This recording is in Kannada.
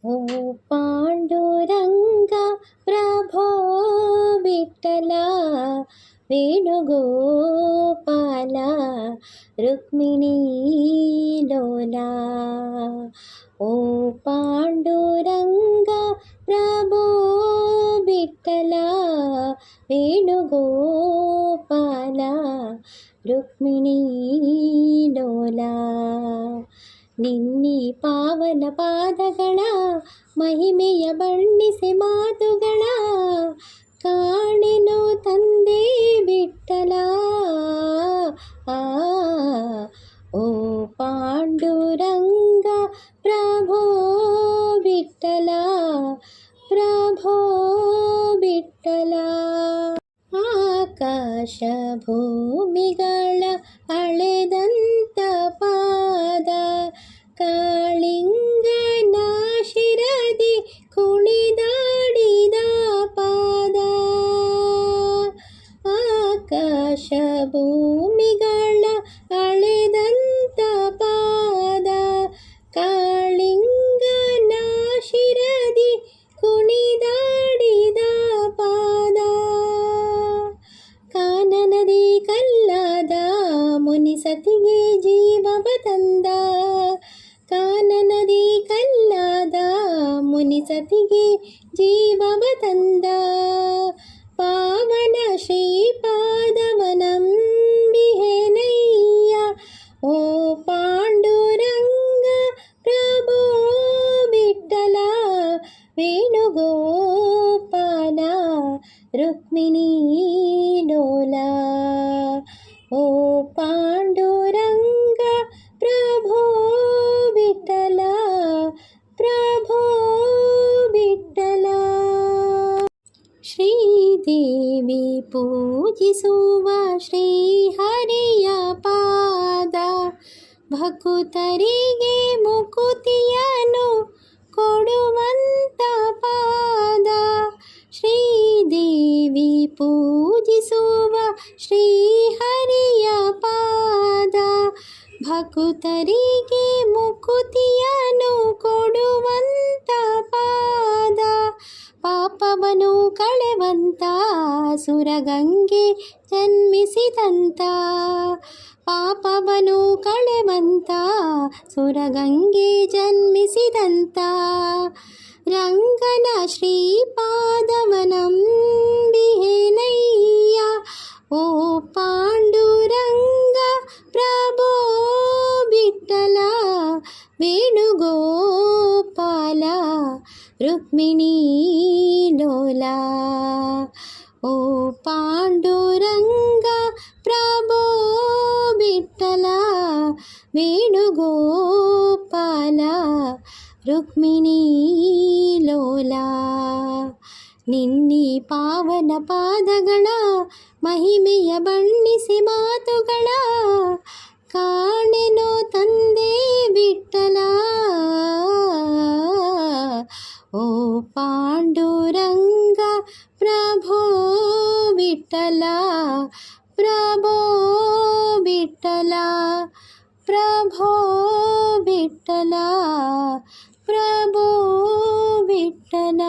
ओ पांडुरंग प्रभो विठ्ठला वेणुगोपाला रुक्मिणी लोला। ओ पांडुरंग प्रभो विठ्ठला वेणुगोपाला रुक्मिणी लोला। ನಿನ್ನಿ ಪಾವನ ಪಾದಗಳ ಮಹಿಮೆಯ ಬಣ್ಣಿಸಿ ಮಾತುಗಳ ಕಾಣೆನು ತಂದೆ ವಿಠ್ಠಲ। ಓ ಪಾಂಡುರಂಗ ಪ್ರಭೋ ವಿಠ್ಠಲ ಪ್ರಭೋ ವಿಠ್ಠಲ। ಆಕಾಶ ಭೂಮಿಗಳ ಅಳೆದಂತ ಪಾದ ಕಾಳಿಂಗನ ಶಿರದಿ ಕುಣಿದಾಡಿದ ಪಾದ। ಆಕಾಶ ಭೂಮಿಗಳ ಅಳೆದಂತ ಪಾದ ಕಾಳಿಂಗನ ಶಿರದಿ ಕುಣಿದಾಡಿದ ಪಾದ। ಕಾನನದಿ ಕಲ್ಲಾದ ಮುನಿಸತಿಗೆ ಜೀವವ ತಂದ ಕಾನನದಿ ಕಲ್ಲಾದ ಮುನಿಸತಿಗೆ ಜೀವವ ತಂದ ಪಾವನ ಶ್ರೀಪಾದವನಂಬಿಹೆನಯ್ಯ। ಓ ಪಾಂಡುರಂಗ ಪ್ರಭೋ ವಿಠ್ಠಲ ವೇಣುಗೋಪಾಲ रुक्मिणी लोला। ओ पांडुरंग प्रभो विठ्ठला प्रभो विठ्ठला। श्रीदेवी पूजिಸುವ ಶ್ರೀಹರಿಯ ಪಾದ ಭಕ್ತರಿಗೆ ಮುಕುತಿಯನ್ನು ಕೊಡುವಂತ ಪಾದ। ಶ್ರೀದೇವಿ ಪೂಜಿಸುವ ಶ್ರೀಹರಿಯ ಪಾದ ಭಕ್ತರಿಗೆ ಮುಕುತಿಯನ್ನು ಕೊಡುವಂತ ಪಾದ। ಪಾಪವನು ಕಳೆವಂತ ಸುರಗಂಗೆ ಜನ್ಮಿಸಿದಂತ ಪಾಪವನು ಕಳೆವಂತ ಸುರಗಂಗೆ ಜನ್ಮಿಸಿದಂತ ರಂಗನ ಶ್ರೀಪಾದವನಂಬಿಹೆನಯ್ಯ। ಓ ಪಾಂಡುರಂಗ ಪ್ರಭೋ ವಿಠ್ಠಲ ವೇಣುಗೋಪಾಲ रुक्मिणी लोला। ओ पांडुरंग प्रभो विठ्ठल वेणुगोपाल रुक्मिणी लोला। ನಿನ್ನಿ ಪಾವನ ಪಾದಗಳ ಮಹಿಮೆಯ ಬಣ್ಣಿಸಿ ಮಾತುಗಳ ಕಾಣೆನು ತಂದೆ ವಿಠ್ಠಲ। ಓ ಪಾಂಡುರಂಗ ಪ್ರಭೋ ವಿಠ್ಠಲ ಪ್ರಭೋ ವಿಠ್ಠಲ ಪ್ರಭೋ ವಿಠ್ಠಲ ಪ್ರಭೋ ವಿಠ್ಠಲ।